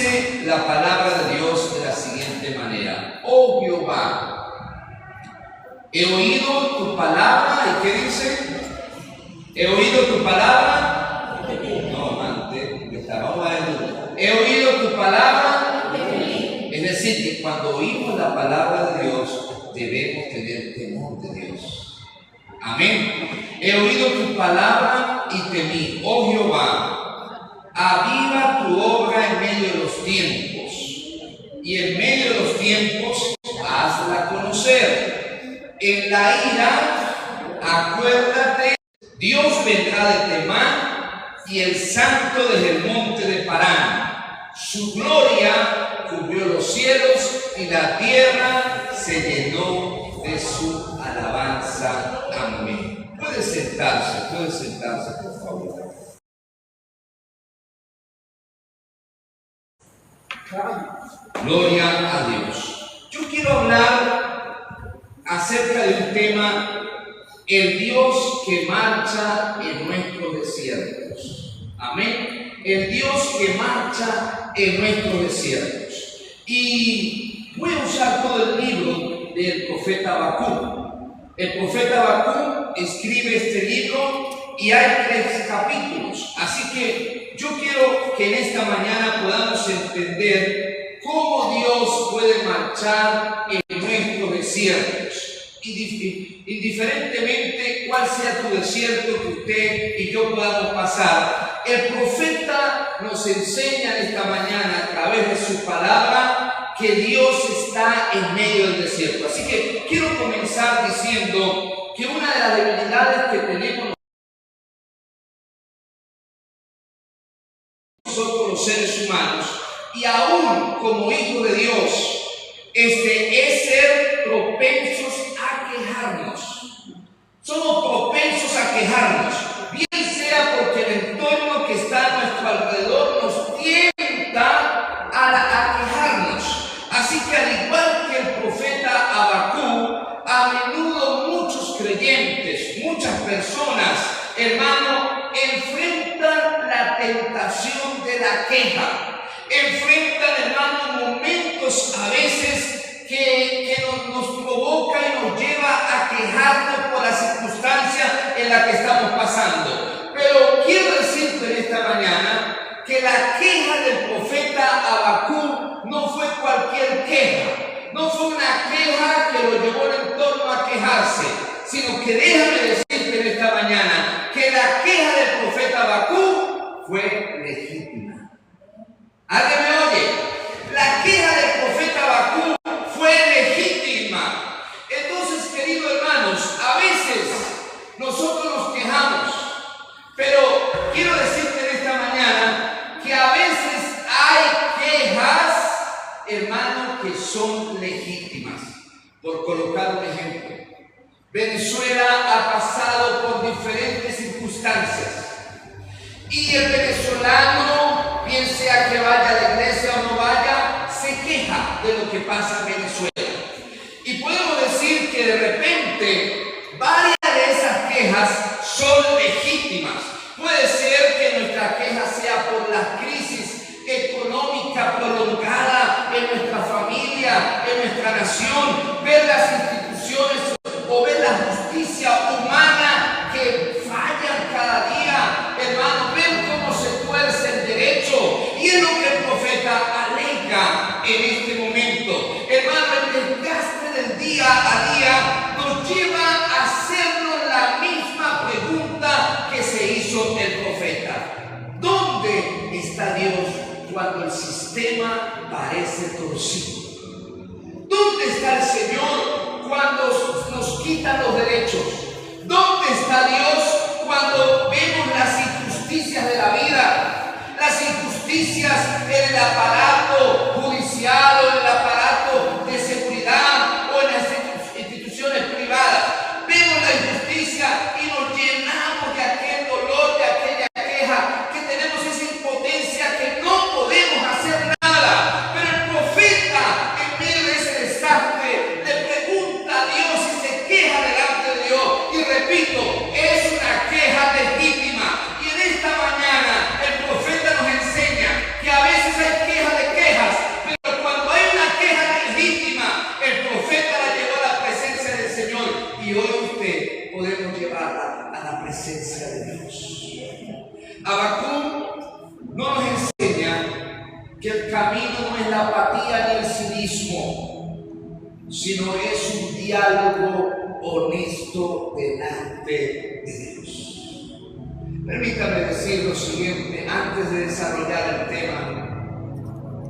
dice la palabra de Dios de la siguiente manera: oh Jehová, he oído tu palabra. ¿Y qué dice? He oído tu palabra. No, antes, vamos a ver. He oído tu palabra. Es decir, que cuando oímos la palabra de Dios, debemos tener temor de Dios. Amén. He oído tu palabra y temí. Oh Jehová, aviva tu obra en medio de los tiempos, y en medio de los tiempos hazla conocer. En la ira, acuérdate. Dios vendrá de Temán y el santo desde el monte de Parán. Su gloria cubrió los cielos y la tierra se llenó de su alabanza. Amén. Puede sentarse, por favor. Gloria a Dios. Yo quiero hablar acerca de un tema: el Dios que marcha en nuestros desiertos. Amén. El Dios que marcha en nuestros desiertos. Y voy a usar todo el libro del profeta Habacuc. El profeta Habacuc escribe este libro y hay 3 capítulos. Así que yo quiero que en esta mañana podamos entender cómo Dios puede marchar en nuestros desiertos. Indiferentemente cuál sea tu desierto que usted y yo podamos pasar, el profeta nos enseña en esta mañana a través de su palabra que Dios está en medio del desierto. Así que quiero comenzar diciendo que una de las debilidades que tenemos nosotros los seres humanos, y aún como hijos de Dios, es ser propensos a quejarnos. Somos propensos a quejarnos, bien sea porque el entorno que está a nuestro alrededor nos tienta a quejarnos. Así que al igual que el profeta Habacuc, a menudo muchos creyentes, muchas personas, hermano, enfrentan la tentación de la queja. Enfrentan, hermano, momentos a veces que nos provoca y nos lleva a quejarnos por la circunstancia en la que estamos pasando. Pero quiero decirte en esta mañana que la queja del profeta Habacuc no fue cualquier queja. No fue una queja que lo llevó el entorno a quejarse, sino que déjame decirte en esta mañana que la queja del profeta Habacuc fue legítima. ¿Alguien me oye? La queja del profeta Habacuc fue legítima. Entonces, queridos hermanos, a veces nosotros nos quejamos, pero quiero decirte en esta mañana que a veces hay quejas, hermanos, que son legítimas. Por colocar un ejemplo, Venezuela ha pasado por diferentes circunstancias y el venezolano, bien sea que vaya a la iglesia o no vaya, se queja de lo que pasa en Venezuela. Y podemos decir que de repente varias de esas quejas son legítimas. Puede ser que nuestra queja sea por la crisis económica prolongada en nuestra familia, en nuestra nación, ver las instituciones o ver la justicia humana que fallan cada día, hermano, ver cómo se tuerce el derecho. Y es lo que el profeta alega en este momento. Hermano, el desgaste del día a día nos lleva a hacernos la misma pregunta que se hizo el profeta: ¿dónde está Dios cuando el sistema parece torcido? ¿Dónde está el Señor cuando nos quitan los derechos? ¿Dónde está Dios cuando vemos las injusticias de la vida? Las injusticias en el aparato judicial o en el aparato de seguridad o en las instituciones privadas. Vemos la injusticia y nos llenamos de aquel dolor, de aquella queja, que tenemos esa impotencia que no podemos hacer nada. Pero el profeta, en medio de ese desastre, le pregunta a Dios y se queja delante de Dios. Y repito, es una queja legítima. Y en esta mañana el profeta nos enseña que a veces hay quejas que el camino no es la apatía ni el cinismo, sino es un diálogo honesto delante de Dios. Permítame decir lo siguiente antes de desarrollar el tema.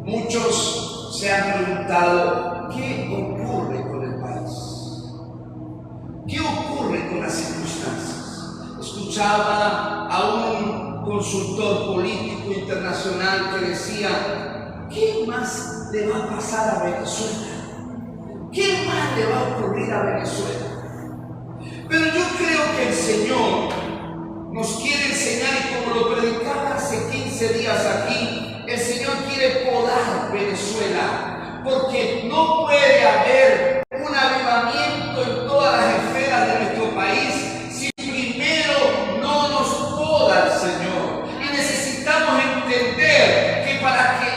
Muchos se han preguntado, ¿qué ocurre con el país? ¿Qué ocurre con las circunstancias? Escuchaba a un consultor político internacional que decía, ¿qué más le va a pasar a Venezuela? ¿Qué más le va a ocurrir a Venezuela? Pero yo creo que el Señor nos quiere enseñar, y como lo predicaba hace 15 días aquí, el Señor quiere podar Venezuela, porque no puede haber un avivamiento en todas las esferas de nuestro país si primero no nos poda el Señor. Y necesitamos entender que para que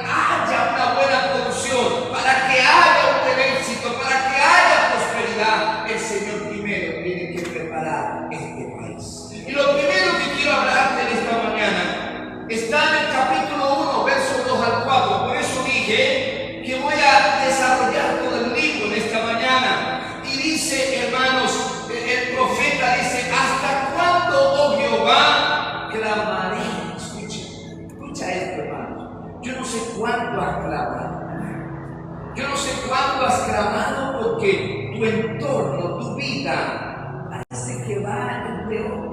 haya una buena producción, para que haya un buen éxito, para que haya prosperidad, el Señor primero tiene que preparar este país. Y lo primero que quiero hablarte en esta mañana está en el capítulo 1, versos 2 al 4. Por eso dije que voy a desarrollar todo el libro en esta mañana. Y dice, hermanos, el profeta dice, ¿hasta cuándo, oh Jehová, clamaré? Escucha esto, hermano. Yo no sé cuánto has clamado. Yo no sé cuánto has clamado, porque tu entorno, tu vida, parece que va en peor.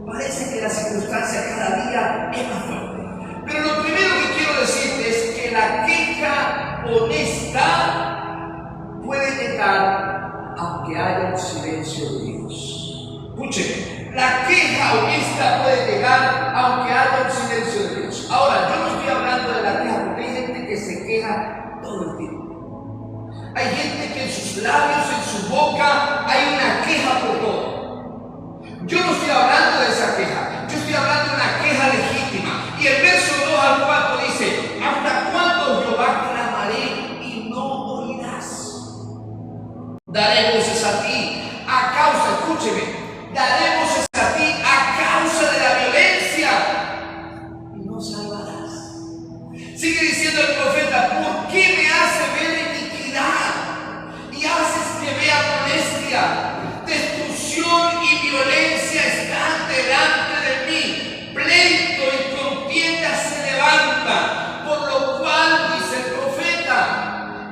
Parece que la circunstancia cada día es más fuerte. Pero lo primero que quiero decirte es que la queja honesta puede llegar aunque haya un silencio de Dios. Escuchen, la queja honesta puede llegar aunque haya un silencio de Dios. Ahora, yo no estoy hablando de la queja, porque hay gente que se queja todo el tiempo. Hay gente que en sus labios, en su boca, hay una queja por todo. Yo no estoy hablando de esa queja, yo estoy hablando de una queja legítima. Y el verso 2 al 4 dice, ¿hasta cuándo, Jehová, clamaré y no oirás? Daré voces a ti a causa, escúcheme, daré voces a ti a causa de la violencia y no salvarás. Sigue diciendo el profeta, ¿por qué me haces ver iniquidad y haces que vea molestia? Destrucción y violencia están delante de mí, pleito y contienda se levanta, por lo cual, dice el profeta,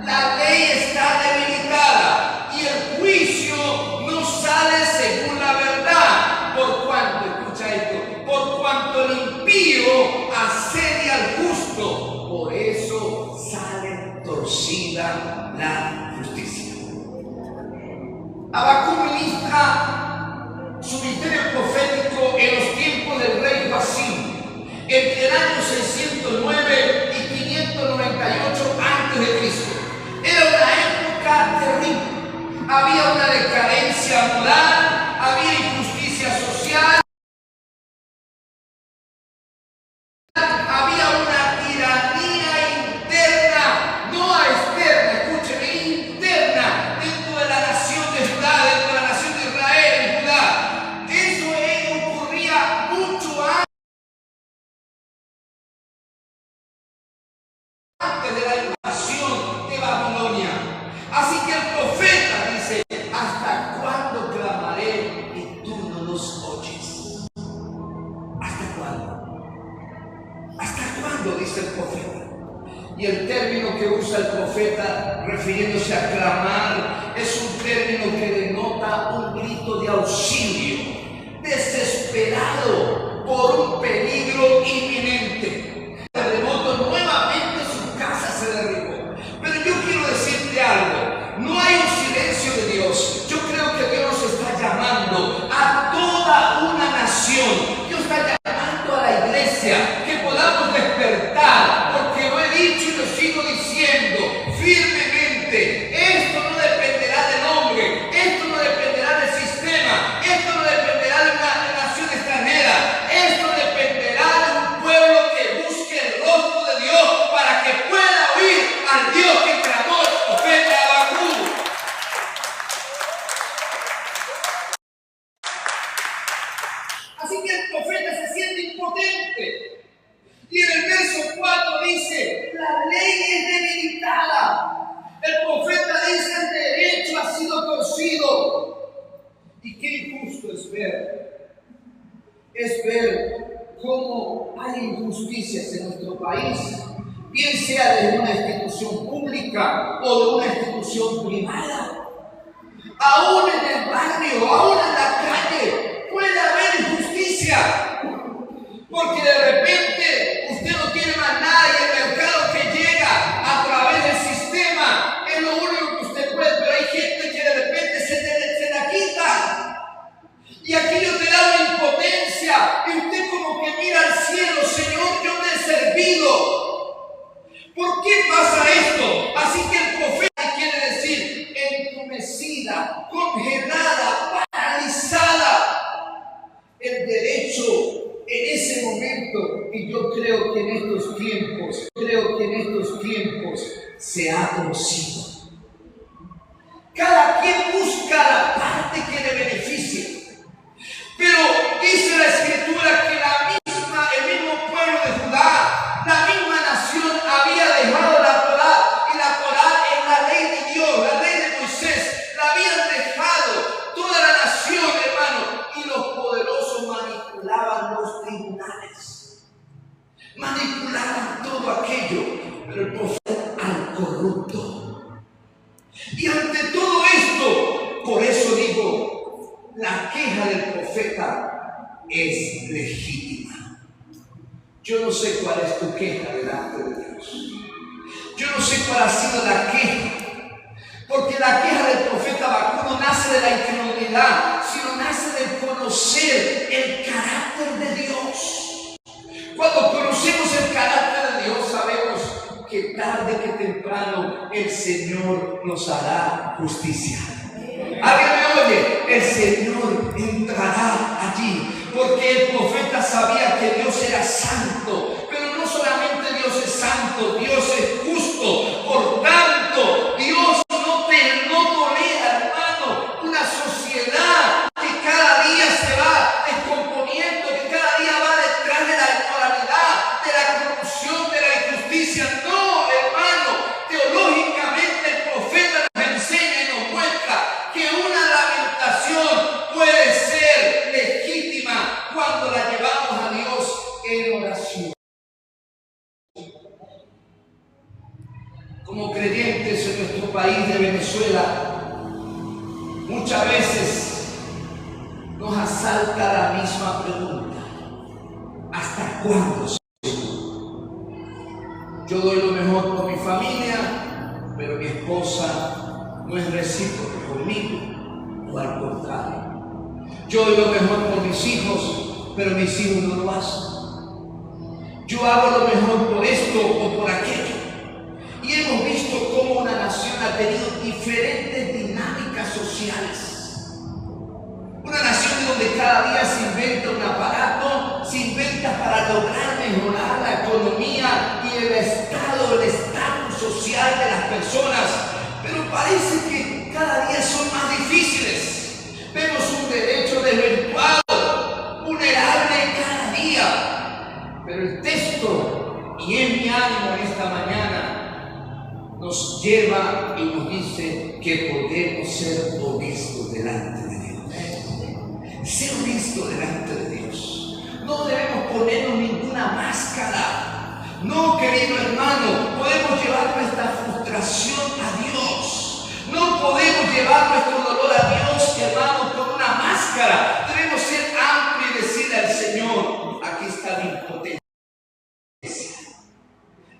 la ley está debilitada y el juicio no sale según la verdad, por cuanto, escucha esto, por cuanto el impío asedia al justo, por eso sale torcida la justicia. Habacuc ministra su ministerio profético en los tiempos del rey Joacim, entre el año 609 y 598 a.C. Era una época terrible. Había una decadencia moral, había injusticia social, había una tiranía interna, no externa, escúcheme, interna, dentro de la nación de Judá, dentro de la nación de Israel en Judá. Eso ocurría mucho antes de la invasión de Babilonia. Así que el profeta dice, ¿hasta cuándo clamaré y tú no nos oyes? ¿Hasta cuándo? ¿Hasta cuándo? Dice el profeta. Y el término que usa el profeta refiriéndose a clamar es un término que denota un grito de auxilio, desesperado por un peligro inminente. El terremoto, nuevamente su casa se derribó. Pero yo quiero decirte algo, no hay un silencio de Dios. Yo creo que Dios nos está llamando a toda una nación. Dios está llamando a la iglesia que podamos despertar, porque lo he dicho y lo sigo diciendo firmemente. Esto no dependerá del hombre, esto no dependerá del sistema, esto no dependerá de una nación extranjera, esto dependerá dice, la ley es debilitada. El profeta dice, el derecho ha sido torcido. Y qué injusto es ver cómo hay injusticias en nuestro país, bien sea de una institución pública o de una institución privada. Aún en el barrio, aún en la calle, puede haber injusticia. Porque de repente usted no tiene más nada y el mercado que llega a través del sistema es lo único que usted puede, pero hay gente que de repente se la quita. Y aquello te da una impotencia y usted como que mira al cielo, Señor, yo te he servido. ¿Por qué pasa esto? Así que el profeta quiere decir entumecida, congelada, paralizada. El derecho en ese momento, y yo creo que en estos tiempos se ha torcido. Cada quien busca la parte que le beneficie. Pero dice la Escritura que el mismo pueblo de Judá, la misma nación había dejado la Torá, y la Torá es la ley de Dios, la ley de Moisés, la habían dejado toda la nación, hermano, y los poderosos manipulaban los tribunales, manipulaban todo aquello, pero el profeta al corrupto. Y ante todo esto, por eso digo, la queja del profeta es legítima. Yo no sé cuál es tu queja delante de Dios. Yo no sé cuál ha sido la queja. Porque la queja del profeta Habacuc no nace de la incredulidad, sino nace del conocer el carácter de Dios. Cuando conocemos el carácter de Dios, sabemos que tarde que temprano el Señor nos hará justicia. ¿Alguien me oye? El Señor entrará allí, porque el profeta sabía que Dios era santo, pero no solamente Dios es santo, Dios es justo. Por tanto, Dios no tolera, hermano, una sociedad que cada día se va descomponiendo, que cada día va detrás de la inmoralidad, de la corrupción, de la injusticia. No, hermano, teológicamente el profeta nos enseña y nos muestra que una lamentación puede ser legítima cuando la llevamos a Dios en oración. Como creyentes en nuestro país de Venezuela, muchas veces nos asalta la misma pregunta: ¿hasta cuándo, Señor? Yo doy lo mejor por mi familia, pero mi esposa no es recíproca conmigo, o al contrario. Yo doy lo mejor por mis hijos, pero mis hijos no lo hacen. Yo hago lo mejor por esto o por aquello. Y hemos visto cómo una nación ha tenido diferentes dinámicas sociales. Una nación donde cada día se inventa un aparato, se inventa para lograr mejorar la economía y el estado, el estatus social de las personas. Pero parece que cada día son más difíciles. Vemos un derecho desvirtuado, vulnerable cada día. Pero el texto, y es mi ánimo en esta mañana, nos lleva y nos dice que podemos ser honestos delante de Dios. Ser honestos delante de Dios. No debemos ponernos ninguna máscara. No, querido hermano, podemos llevar nuestra frustración a Dios. No podemos llevar nuestro dolor a Dios, hermano, con una máscara. Debemos ser amplios y decirle al Señor: aquí está mi impotencia.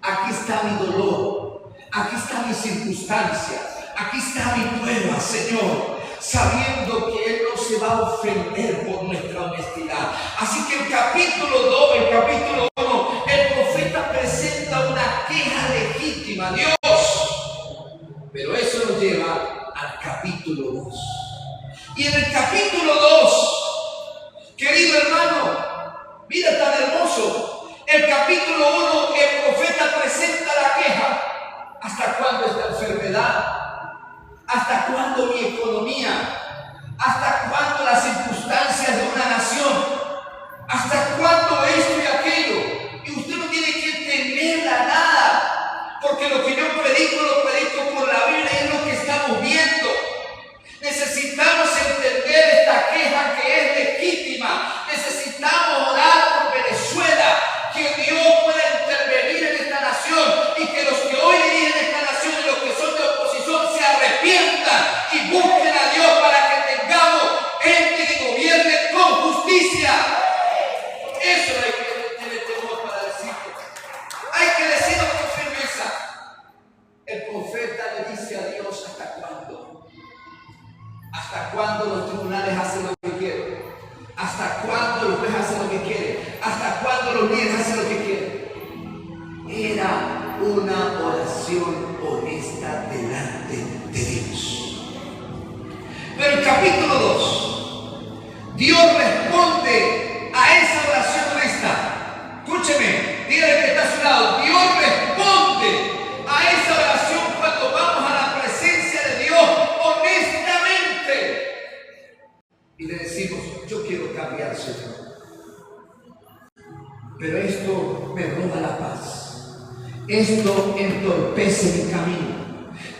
Aquí está mi dolor. Aquí está mi circunstancia, aquí está mi prueba, Señor, sabiendo que Él no se va a ofender por nuestra honestidad. Así que el capítulo 1, el profeta presenta una queja legítima a Dios. Pero eso nos lleva al capítulo 2. Y en el capítulo 2, querido hermano, mira tan hermoso, el capítulo 1, el profeta presenta la queja. ¿Hasta cuándo esta enfermedad? ¿Hasta cuándo mi economía? ¿Hasta cuándo las circunstancias de una nación? ¿Hasta cuándo esto y aquello? Y usted no tiene que temerla nada. me roba la paz. Esto entorpece mi camino.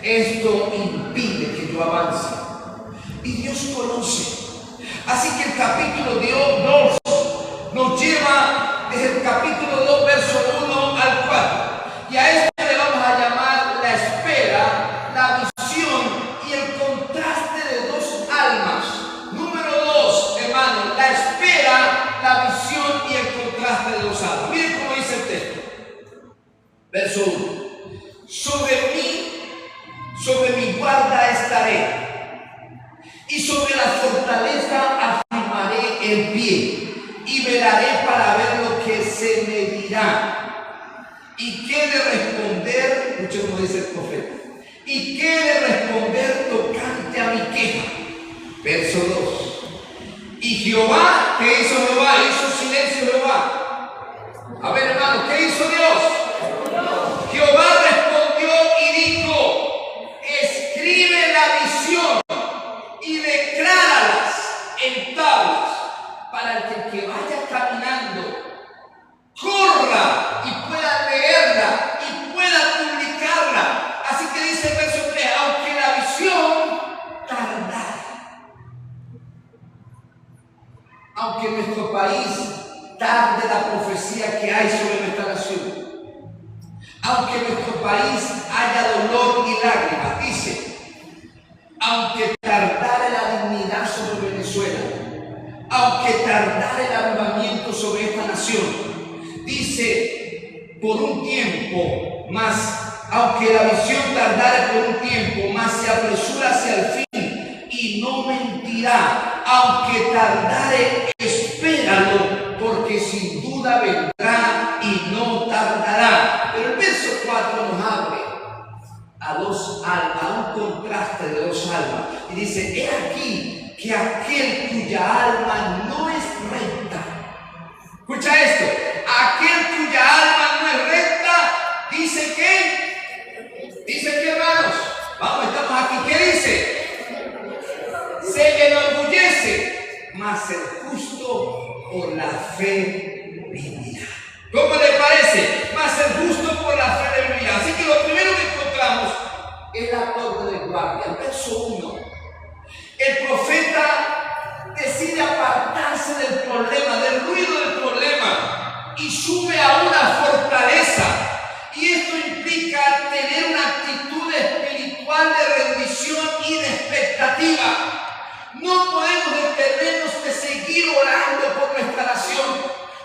Esto impide que yo avance. Y Dios conoce. Así que el capítulo 2 nos lleva desde el capítulo 2, verso 1 al 4. Y a esto le vamos a llamar la espera, la visión y el contraste de dos almas. Número 2, hermano, la espera, la visión y el contraste de dos almas. Miren cómo dice el texto. Verso 1. Sobre mi guarda estaré, y sobre la fortaleza afirmaré el pie, y velaré para ver lo que se me dirá. ¿Y qué de responder? Escuchen cómo dice el profeta. ¿Y qué de responder tocante a mi queja? Verso 2. Y Jehová, ¿qué hizo Jehová? Hizo silencio Jehová. A ver, hermano, ¿qué hizo Dios? Jehová respondió y dijo: escribe la visión y decláralas en tablas, para que el que vaya caminando corra y pueda leerla y pueda publicarla. Así que dice el verso 3: aunque la visión tardara, aunque en nuestro país tarde la profecía que hay sobre nuestra nación, aunque en nuestro país haya dolor y lágrimas, dice, aunque tardare la dignidad sobre Venezuela, aunque tardare el avivamiento sobre esta nación, dice, por un tiempo más, aunque la visión tardare por un tiempo más, se apresura hacia el fin y no mentirá. Aunque tardare, espéralo, porque sin duda vendrá y no tardará. Pero el verso 4 nos abre a dos almas, a un contraste de dos almas, y dice: he aquí que aquel cuya alma no es recta. Escucha esto: aquel cuya alma no es recta, dice que, hermanos, vamos, estamos aquí, ¿qué dice? Se enorgullece, mas el justo por la fe vivirá. ¿Cómo le parece? Mas el justo por la fe vivirá. Así que lo primero que encontramos es la torre de guardia. El verso 1. El profeta decide apartarse del problema, del ruido del problema, y sube a una fortaleza. Y esto implica tener una actitud espiritual de rendición y de expectativa. No podemos detenernos de seguir orando por nuestra nación.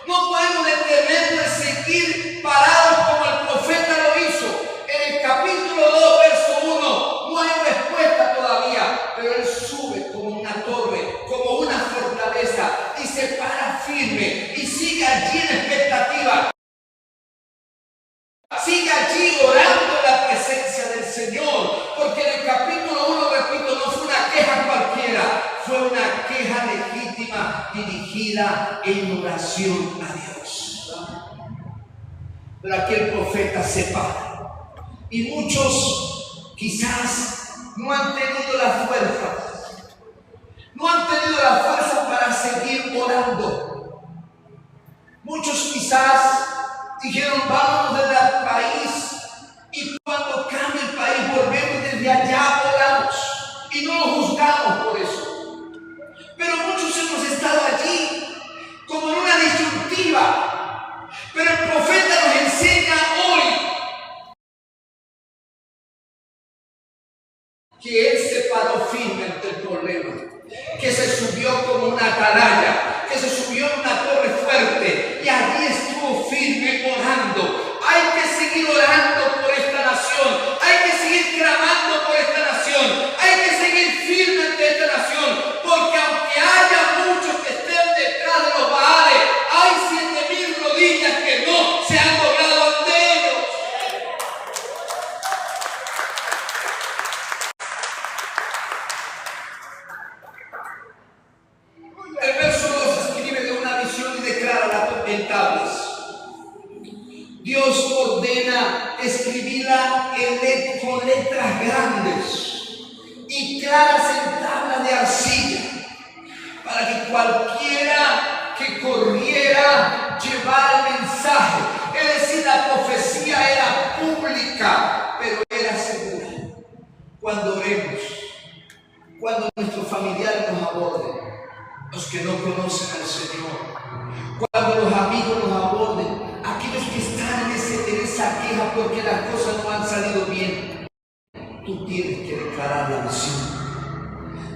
No podemos detenernos de seguir parados como el profeta lo hizo. En el capítulo 2, verso 1, no hay respuesta todavía, pero él sube como una torre, como una fortaleza, y se para firme y sigue allí en expectativa. Sigue allí orando en la presencia del Señor, porque en el capítulo 1, repito, no fue una queja cualquiera, fue una queja legítima dirigida en oración a Dios. Pero aquí el profeta se para, y muchos quizás no han tenido la fuerza para seguir orando. Muchos quizás dijeron: vámonos del país, y cuando cambie el país volvemos, desde allá oramos y no lo juzgamos por eso. Pero muchos hemos estado allí como en una disyuntiva. Pero el profeta nos enseña hoy que él se paró firme ante el problema, que se subió como una atalaya, que se subió en una torre fuerte, y allí estuvo firme orando. Hay que seguir orando por esta nación, hay que seguir clamando por esta nación, hay que seguir firme ante esta nación, porque aunque haya muchos que estén detrás de los Baales, hay 7,000 rodillas que no se han doblado ante ellos. El verso 2 escribe de una visión y declara en tablas. Dios ordena escribirla con letras grandes y claras en tablas de arcilla, para que cualquiera que corriera llevara el mensaje. que no conocen al Señor. Cuando los amigos los aborden, aquellos que están en esa queja porque las cosas no han salido bien, tú tienes que declarar la visión.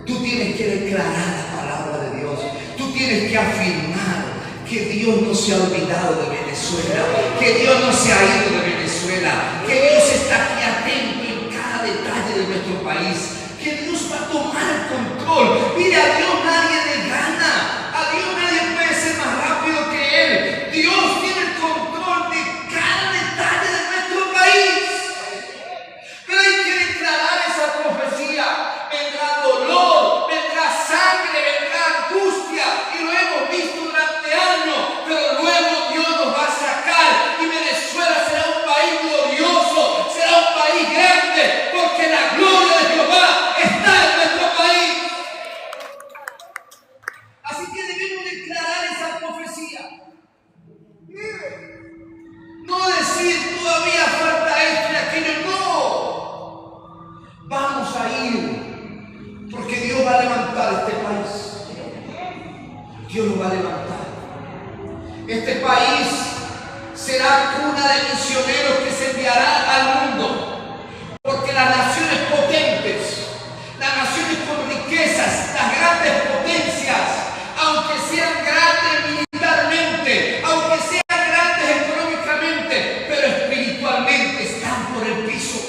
Tú tienes que declarar la palabra de Dios. Tú tienes que afirmar que Dios no se ha olvidado de Venezuela, que Dios no se ha ido de Venezuela, que Dios está aquí atento en cada detalle de nuestro país, que Dios va a tomar el control. Mire, a Dios nadie le gana, a Dios nadie puede ser más rápido que Él. Dios tiene el control de cada detalle de nuestro país. Pero hay que declarar esa profecía. Vendrá dolor, vendrá sangre, vendrá angustia, y lo hemos visto durante años, pero luego Dios nos va a sacar y Venezuela será un país glorioso, será un país grande, porque la gloria de Jehová está en nuestro país. Así que debemos declarar esa profecía. No decir todavía falta esto y aquello, no. Vamos a ir, porque Dios va a levantar este país. Dios lo va a levantar. Este país será cuna de misioneros que se enviarán al mundo, porque las naciones potentes, las naciones con riquezas, las grandes potencias, aunque sean grandes militarmente, aunque sean grandes económicamente, pero espiritualmente están por el piso.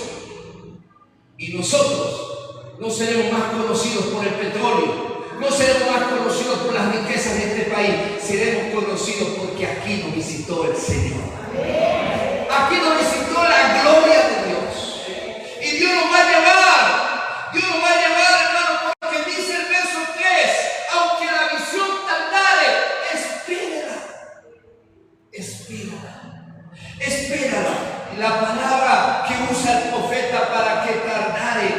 Y nosotros no seremos más conocidos por el petróleo, no seremos más conocidos por las riquezas de este país, seremos conocidos porque aquí nos visitó el Señor. Aquí nos visitó la gloria de Dios. Y Dios nos va a llevar, Dios nos va a llevar, hermano, porque dice el verso 3, aunque la visión tardare, espérala. La palabra que usa el profeta para que tardare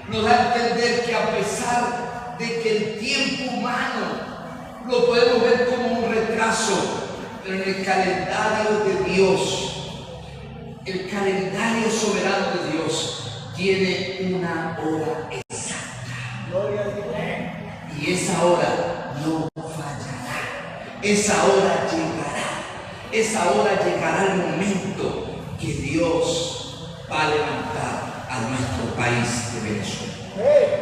nos da a entender que a pesar de que el tiempo humano lo podemos ver como un retraso, pero en el calendario de Dios, el calendario soberano de Dios tiene una hora exacta. Y esa hora no fallará. Esa hora llegará. Esa hora llegará el momento que Dios va a levantar a nuestro país de Venezuela.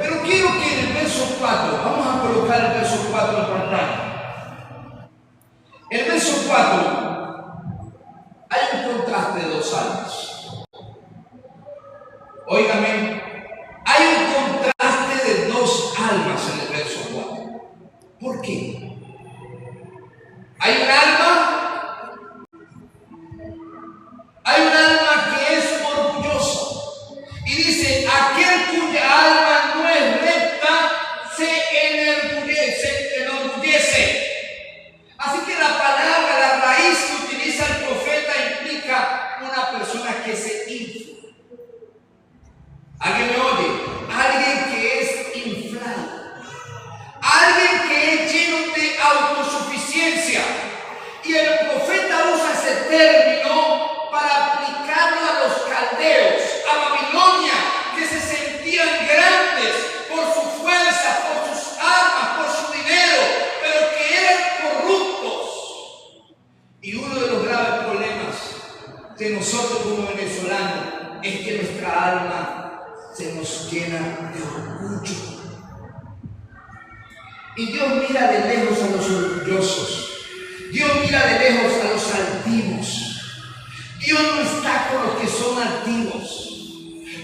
Pero quiero que en el verso 4, vamos a colocar el verso 4 en pantalla. El verso 4, hay un contraste de dos almas. Óigame, hay un contraste de dos almas en el verso 4. ¿Por qué? Hay un alma que es orgullosa. Y dice, aquel cuya alma no es recta se enorgullece. Así que la palabra, la raíz que utiliza el profeta implica una persona que se infla. ¿Alguien me oye? Alguien que es inflado. Alguien que es lleno de autosuficiencia. Y el profeta usa ese término para aplicarlo a los caldeos, a Babilonia, que se sentían grandes por su fuerza, por sus armas, por su dinero, pero que eran corruptos. Y uno de los graves problemas de nosotros como venezolanos es que nuestra alma se nos llena de orgullo. Y Dios mira de lejos a los orgullosos. Dios mira de lejos a los altivos. Dios no está con los que son altivos,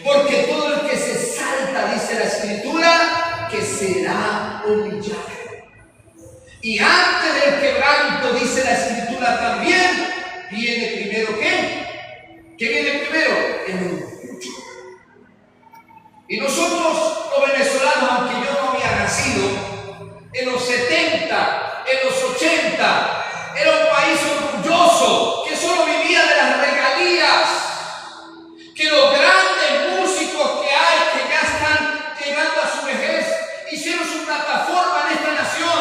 porque todo el que se salta, dice la Escritura, que será humillado. Y antes del quebranto, dice la Escritura también, viene primero ¿qué? ¿Qué viene primero? El orgullo. Y nosotros, los venezolanos, aunque yo no había nacido, en los 70, en los 80, era un país orgulloso, que solo vivía de las regalías, que los grandes músicos que hay, que ya están llegando a su vejez, hicieron su plataforma en esta nación.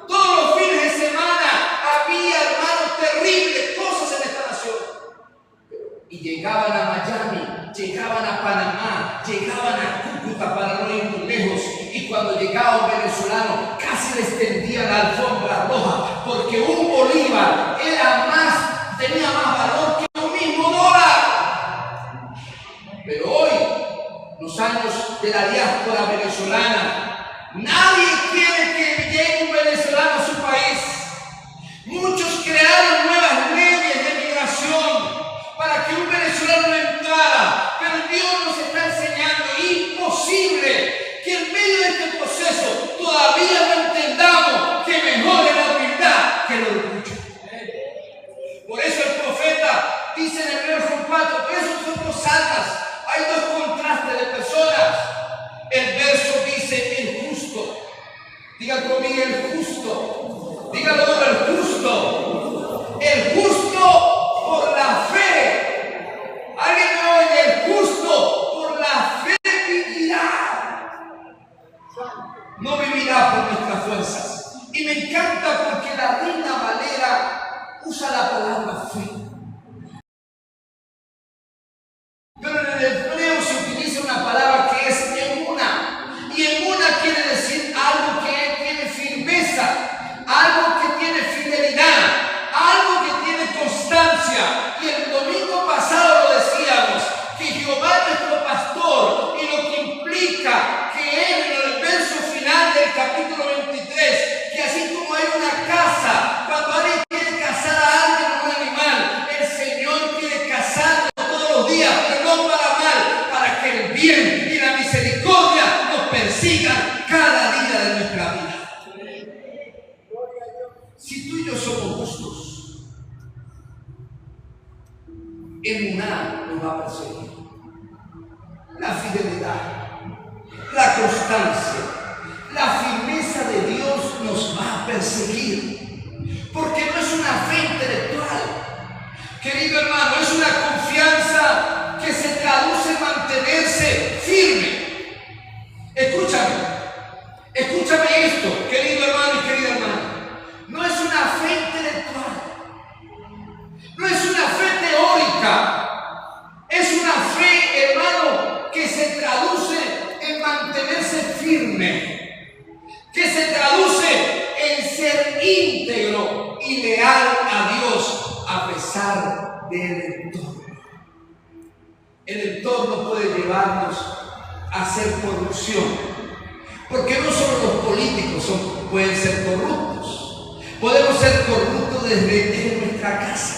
Todos los fines de semana había, hermanos, terribles cosas en esta nación. Y llegaban a Miami, llegaban a Panamá, llegaban a Cúcuta, para no ir muy lejos, y cuando llegaba un venezolano casi les tendía la alfombra roja, porque un bolívar tenía más valor que un mismo dólar. Pero hoy, los años de la diáspora venezolana, nadie quiere que llegue un venezolano a su país. Muchos crearon nuevas leyes de migración para que un venezolano no entrara, pero Dios nos está enseñando, imposible que en medio de este proceso todavía no entendamos que mejor es la humildad que el orgullo. Por eso el profeta dice en Hebreos 4, por eso nosotros salmas, hay dos contrastes de personas. El verso dice el justo. Diga conmigo el justo. Dígalo, el justo. El justo por la fe. ¿Alguien me oye? El justo por la fe vivirá. No vivirá por nuestras fuerzas. Y me encanta porque la Reina Valera usa la palabra fe. Pero en el hebreo se utiliza una palabra que es emuna. Y emuna quiere decir algo que tiene firmeza, algo que tiene fidelidad, algo que tiene constancia. Y el domingo pasado lo decíamos, que Jehová es nuestro pastor, y lo que implica que Él, en el verso final del capítulo 23, que así como hay una casa, cuando alguien quiere cazar a alguien o un animal, el Señor quiere cazarlo todos los días, pero no para mal, para que el bien y la misericordia nos persigan cada día de nuestra vida. Si tú y yo somos justos, emuná nos va a perseguir. La fidelidad, la constancia, la firmeza de Dios nos va a perseguir, porque no es una fe intelectual, querido hermano, es una confianza que se traduce en mantenerse firme. Escúchame esto, querido hermano y querida hermana. No es una fe intelectual, no es una fe teórica, es una fe, hermano, que se traduce en mantenerse firme, que se traduce en ser íntegro y leal a Dios a pesar del entorno. El entorno puede llevarnos a hacer corrupción, porque no solo los políticos pueden ser corruptos, podemos ser corruptos desde nuestra casa,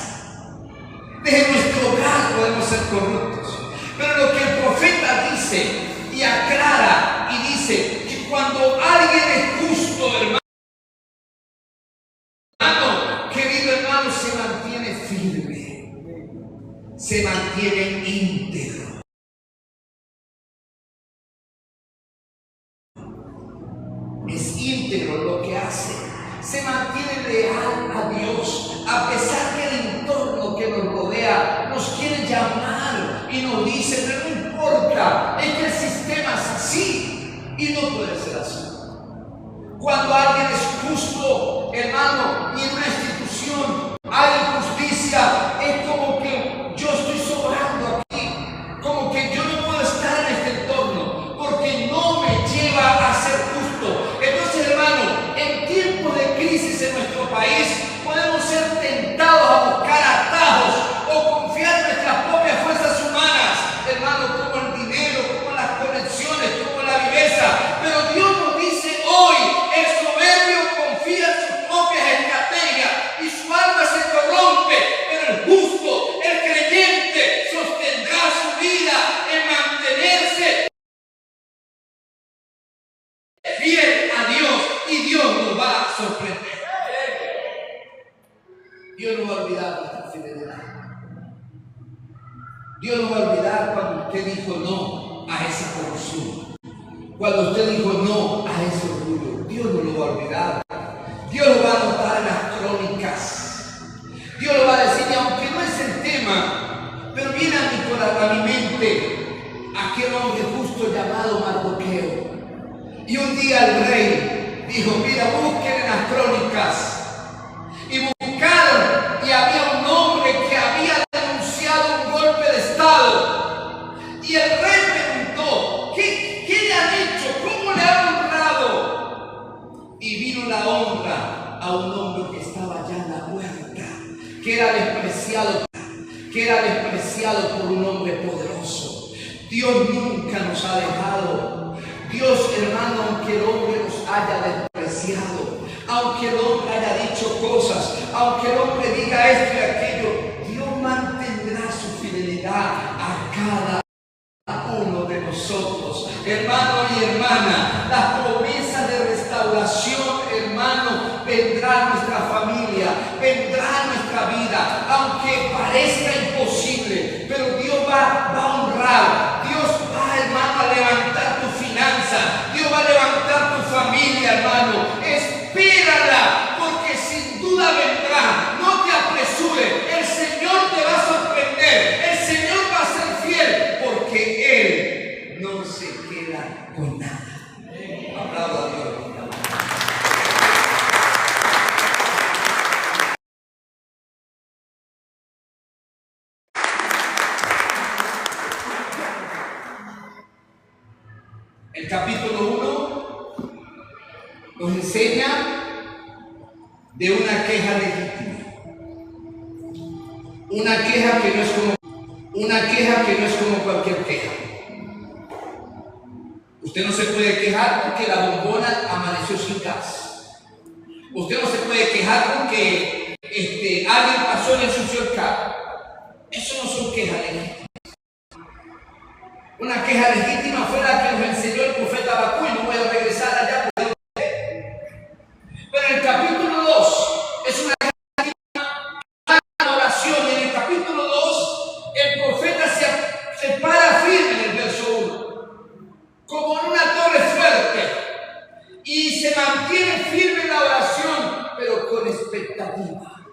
desde nuestro hogar podemos ser corruptos. Pero lo que el profeta dice y aclara y dice que cuando alguien es justo, hermano, querido hermano, se mantiene firme, se mantiene íntegro. Es íntegro lo que hace, se mantiene leal a Dios, a pesar que el entorno que nos rodea nos quiere llamar y nos dice, pero no importa, es que el sistema es así, y no puede ser así. Cuando alguien es justo, hermano, y en una institución hay injusticia, es como que yo estoy sobrando aquí, como que yo no puedo estar en este entorno, porque no me lleva a ser justo. Entonces, hermano, en tiempos de crisis en nuestro país, podemos ser tentados a buscar atajos o confiar en nuestras propias fuerzas humanas, hermano, como el dinero, como las conexiones, como la viveza. Pero Dios nos dice hoy, el soberbio confía en sus propias estrategias y su alma se corrompe, pero el justo, el creyente, sostendrá su vida en mantenerse fiel a Dios, y Dios nos va a sorprender. Dios no va a olvidar nuestra fidelidad. Dios no va a olvidar cuando usted dijo no a esa corrupción, cuando usted dijo no a ese orgullo. Dios no lo va a olvidar. Dios lo va a anotar en las crónicas. Dios lo va a decir, y aunque no es el tema, pero viene a mi mente aquel hombre justo llamado Mardoqueo. Y un día el rey dijo, mira, busquen en las crónicas. Y buscaron, y había un hombre que había denunciado un golpe de estado. Y el rey preguntó, ¿qué le han hecho? ¿Cómo le han era despreciado por un hombre poderoso. Dios nunca nos ha dejado. Dios, hermano, aunque el hombre nos haya despreciado, aunque el hombre haya dicho cosas, aunque el hombre diga esto y aquello, Dios mantendrá su fidelidad a cada uno de nosotros. Hermano y hermana, las promesas de restauración, hermano, vendrá a nuestra familia, vendrá a nuestra vida, aunque parezca imposible, pero Dios va a honrar, Dios va, hermano, a levantar tu finanza, Dios va a levantar tu familia, hermano. Espérala, porque sin duda vendrá. No te apresures, el Señor te va a sorprender, el Señor va a ser fiel, porque Él no se queda con nada. Aplauda a Dios. El capítulo 1 nos enseña de una queja legítima. Una queja que no es como cualquier queja. Usted no se puede quejar porque la bombona amaneció sin gas. Usted no se puede quejar porque alguien pasó y le ensució el carro. Eso no son quejas legítimas. Una queja legítima fue la que nos enseñó el profeta Habacuc, y no voy a regresar allá. Pero en el capítulo 2 es una oración, y en el capítulo 2 el profeta se para firme en el verso 1, como en una torre fuerte, y se mantiene firme en la oración, pero con expectativa.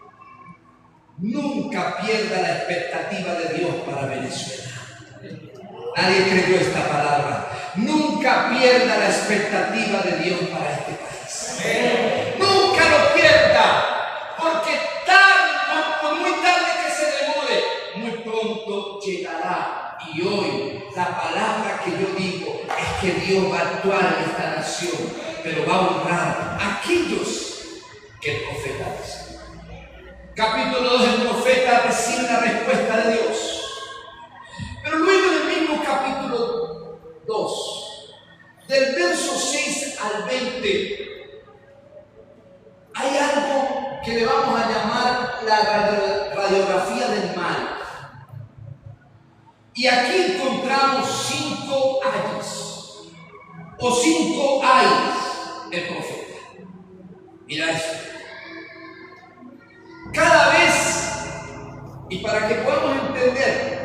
Nunca pierda la expectativa de Dios para Venezuela. Nadie creyó esta palabra. Nunca pierda la expectativa de Dios para este país. Amén. Nunca lo pierda, porque por muy tarde que se demore, muy pronto llegará. Y hoy la palabra que yo digo es que Dios va a actuar en esta nación, pero va a honrar a aquellos que el profeta dice. Capítulo 2, el profeta recibe la respuesta de Dios. Pero luego en el mismo capítulo 2, del verso 6 al 20, hay algo que le vamos a llamar la radiografía del mal. Y aquí encontramos 5 ayes, o 5 ayes del profeta. Mira eso. Cada vez, y para que podamos entender,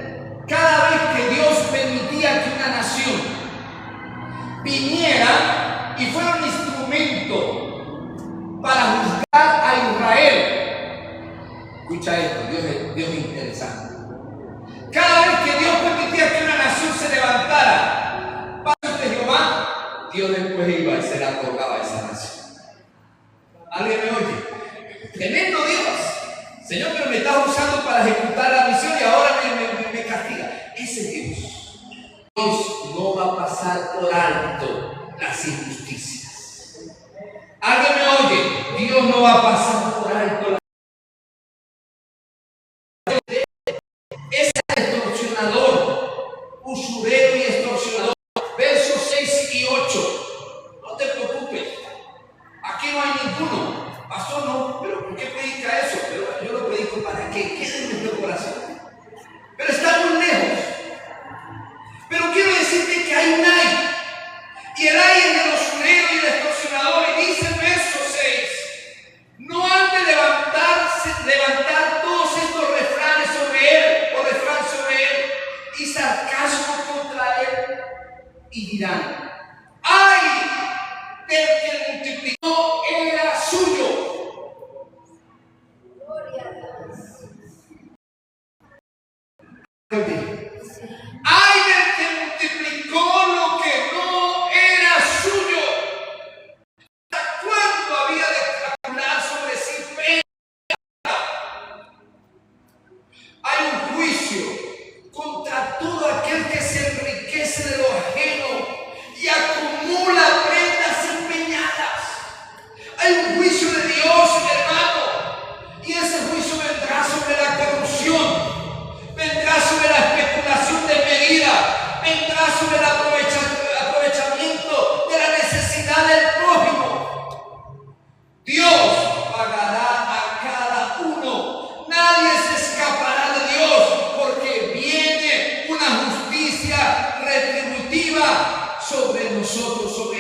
cada vez que Dios permitía que una nación viniera y fuera un instrumento para juzgar a Israel, escucha esto, Dios es interesante. Cada vez que Dios permitía que una nación se levantara para de Jehová, Dios después iba y se la otorgaba a esa nación. ¿Alguien me oye? Tremendo Dios. Señor, pero me estás usando para ejecutar la misión y ahora me castiga. Ese Dios. Dios no va a pasar por alto las injusticias. ¿Alguien me oye? Dios no va a pasar por alto las injusticias. Ese extorsionador, usurero y extorsionador, versos 6 y 8. No te preocupes. Aquí no hay ninguno. Pastor, no, pero ¿por qué predica eso? Pero yo lo predico para que quede en nuestro corazón. Pero está muy lejos. Pero quiero decirte que hay un ay. Y el ay es de los usureros y el extorsionador. Y dice el verso 6: no han de levantar todos estos refranes sobre él, o refrán sobre él, y sarcasmo contra él, y dirán: ay del que multiplicó era suyo. Ay del que multiplicó lo que no era suyo. ¿Cuánto había de calcular sobre sí pena? Hay un juicio contra todo aquel que se enriquece de lo ajeno y acumula prendas empeñadas. Hay un juicio de Dios, hermano, y ese juicio vendrá sobre la corrupción,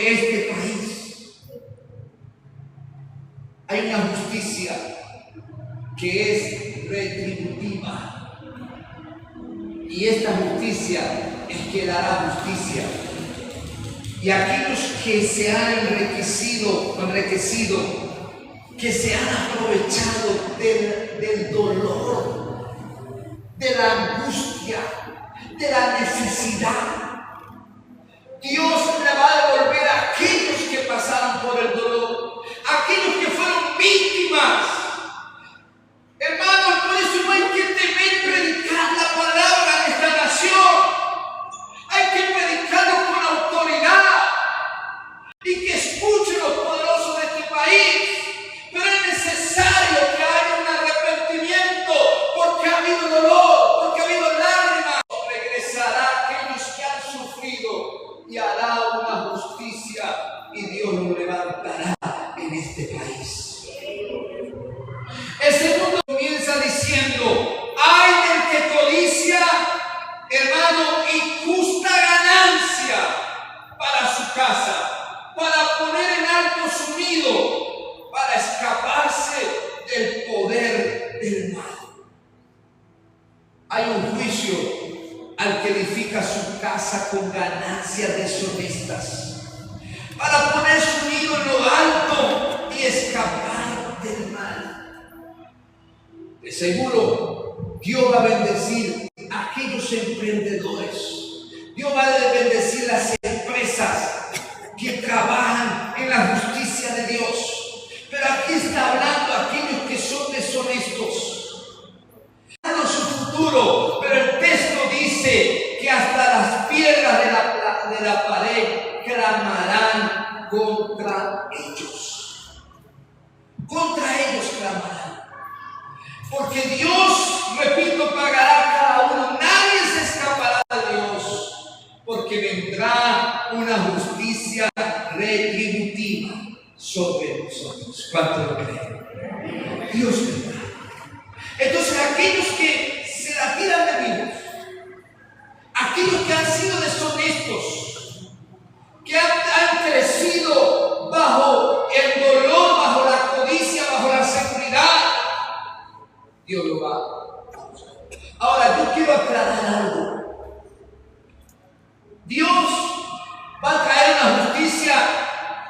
sobre este país. Hay una justicia que es retributiva. Y esta justicia es que dará justicia. Y aquellos que se han enriquecido, que se han aprovechado del dolor, de la angustia, de la necesidad, Dios le va a devolver a aquellos que pasaron por el dolor, aquellos que fueron víctimas. Hermanos, por eso no hay que temer predicar la palabra en esta nación. Hay que predicarlo con autoridad y que escuchen los poderosos de este país. Pero es necesario que haya un arrepentimiento, porque ha habido dolor, porque ha habido lágrimas. Regresará aquellos que han sufrido y hará una justicia, y Dios lo levantará en este país. El segundo comienza diciendo: ay del que codicia, hermano, injusta ganancia para su casa, para poner en alto su nido, para escaparse del poder del mal. Hay un juicio al que edifica su casa con ganancias deshonestas, para poner su nido en lo alto y escapar del mal. De seguro, Dios va a bendecir a aquellos emprendedores. Dios va a bendecir las empresas que trabajan en la justicia de Dios. Pero aquí está hablando a aquellos que son deshonestos. No su futuro, pero el texto dice que hasta las piedras de la pared clamarán contra ellos. Contra ellos clamarán. Porque Dios, repito, pagará a cada uno. Nadie se escapará de Dios, porque vendrá una justicia retributiva sobre nosotros. ¿Cuánto lo creen? Dios vendrá. Entonces, aquellos que se la tiran de vivos, aquellos que han sido deshonestos, que han crecido bajo el dolor, bajo la codicia, bajo la seguridad, Dios lo va a buscar. Ahora, yo quiero aclarar algo. Dios va a traer una justicia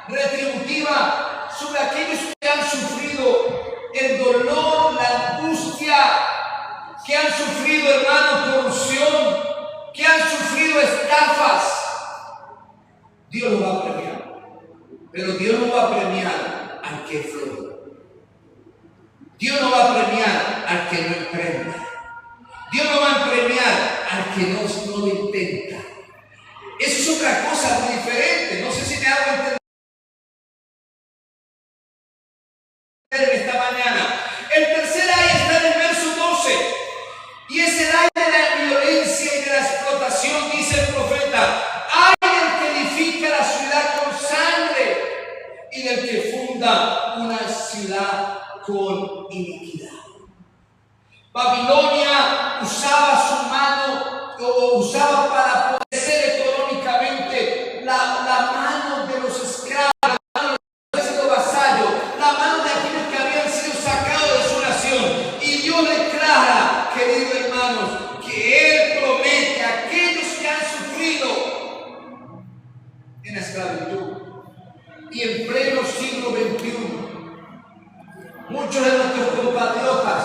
retributiva sobre aquellos que han sufrido el dolor, la angustia, que han sufrido, hermano, corrupción, que han sufrido estafas. Dios lo va a premiar. Pero Dios no va a premiar al que es flojo. Dios no va a premiar al que no emprenda. Dios no va a premiar al que no lo intenta. Eso es otra cosa muy diferente. No sé si me hago entender en esta mañana. El tercer ay está en el verso 12. Y es el ay de la violencia y de la explotación, dice el profeta. Ay del que edifica la ciudad con sangre y del que funda una ciudad con iniquidad. Babilonia usaba su mano, o usaba para poder ser económicamente la mano de los esclavos, la mano de los vasallos, la mano de aquellos que habían sido sacados de su nación. Y Dios declara, queridos hermanos, que Él promete a aquellos que han sufrido en esclavitud y en pleno siglo XXI. Muchos de nuestros compatriotas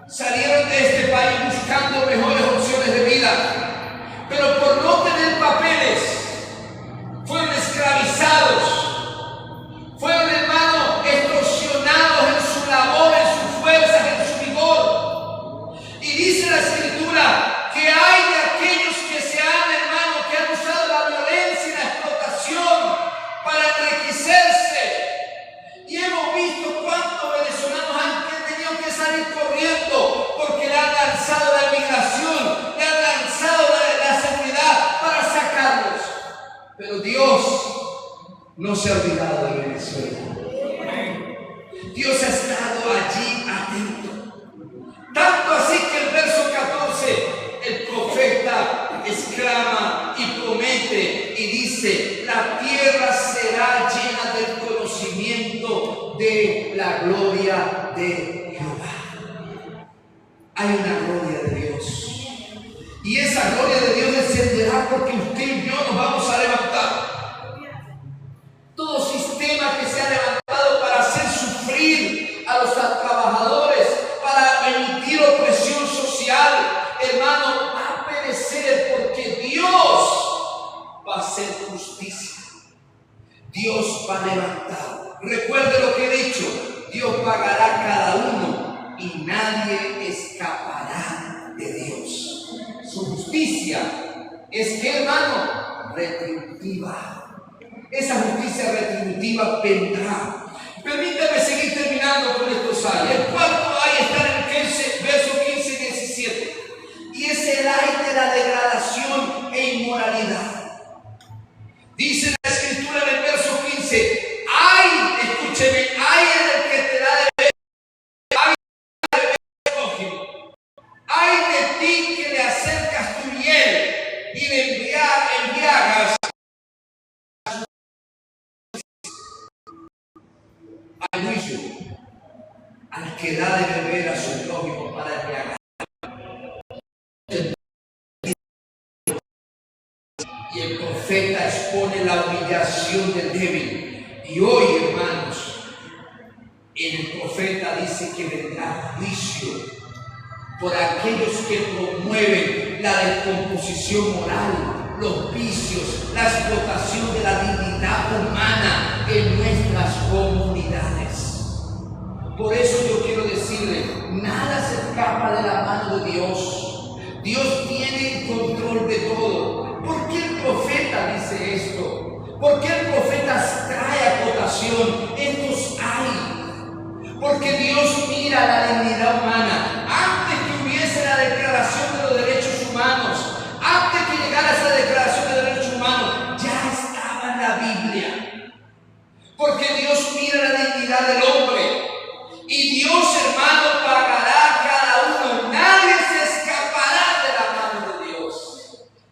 salieron de este país buscando mejores opciones de vida, pero de Jehová. Hay una gloria de Dios. Y esa gloria de Dios descenderá porque usted y yo nos vamos a levantar. Todo sistema que se ha levantado para hacer sufrir a los trabajadores, para emitir opresión social, hermano, va a perecer porque Dios va a hacer justicia. Dios va a levantar. Recuerde lo que he dicho. Dios pagará a cada uno y nadie escapará de Dios. Su justicia es que, hermano, retributiva. Esa justicia retributiva vendrá. Permítame seguir terminando con estos ayes. El cuarto ay está en el 15, verso 15 y 17. Y es el ay de la degradación e inmoralidad. Dice la Escritura en el verso 15: ay, escúcheme, ay en el que te da de beber, ay de beber prójimo, ay de ti que le acercas tu hiel y le embriagas al juicio, al que da de beber a su prójimo para embriagar. Y el profeta expone la humillación del débil. Y hoy, hermanos, el profeta dice que vendrá juicio por aquellos que promueven la descomposición moral, los vicios, la explotación de la dignidad humana en nuestras comunidades. Por eso yo quiero decirle, nada se escapa de la mano de Dios. Dios tiene el control de todo. ¿Por qué el profeta dice esto? ¿Por qué el profeta trae a cotación estos hay? Porque Dios mira la dignidad humana. Antes que hubiese la declaración de los derechos humanos, antes que llegara esa declaración de derechos humanos, ya estaba en la Biblia. Porque Dios mira la dignidad del hombre. Y Dios, hermano, pagará a cada uno. Nadie se escapará de la mano de Dios.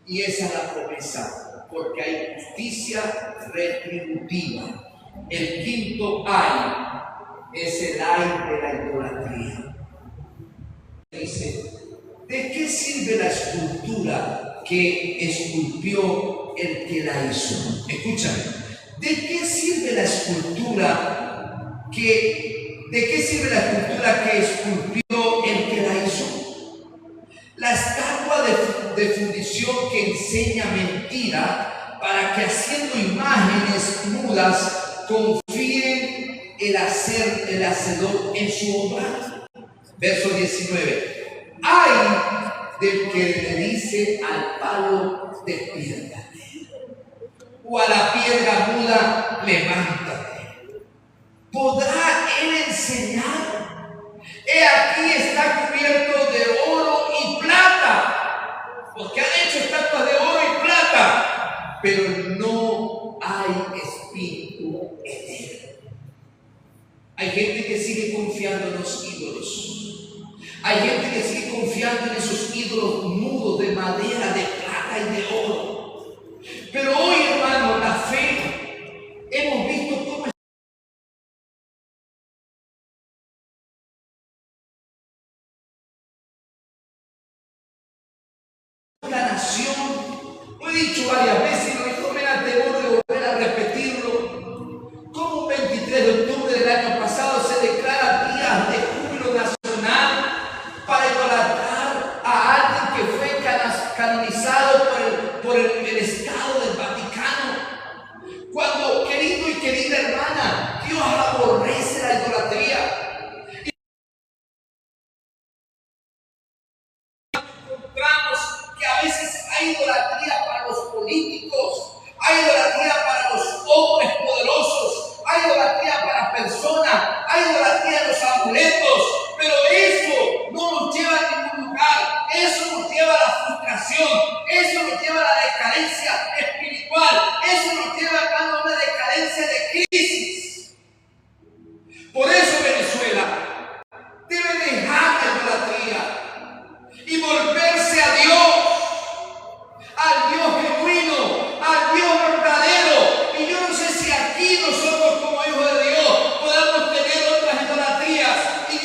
Y esa es la promesa, porque hay justicia retributiva. El quinto ay es el ay de la idolatría. Dice: ¿de qué sirve la escultura que esculpió el que la hizo? Escúchame. ¿De qué sirve la escultura que esculpió el que la hizo? La estatua de fundición que enseña mentira para que haciendo imágenes mudas confíen el hacedor en su obra. Verso 19. Ay del que le dice al palo despiértate, o a la piedra muda levántate. ¿Podrá él enseñar? He aquí está cubierto de oro y plata, porque han hecho estatuas de oro y plata, pero no hay espíritu en él. Hay gente que sigue confiando en los ídolos. Hay gente que sigue confiando en esos ídolos mudos de madera, de plata y de oro. Pero hoy, hermano, la fe, hemos visto cómo la nación, lo he dicho varias veces y no me da temor de volver a repetirlo, como un 23 de octubre del año pasado se declara día de júbilo nacional para idolatrar a alguien que fue canonizado por el Estado del Vaticano. Cuando, querido y querida hermana, Dios aborrece la idolatría. Que a veces hay idolatría para los políticos, hay idolatría para los hombres poderosos, hay idolatría para personas, hay idolatría en los amuletos, pero eso no nos lleva a ningún lugar. Eso nos lleva a la frustración, eso nos lleva a la decadencia espiritual, eso nos lleva a una decadencia de crisis. Por eso Venezuela debe dejar la idolatría y volverse a Dios, al Dios genuino, al Dios verdadero. Y yo no sé si aquí nosotros como hijos de Dios podamos tener otras idolatrías y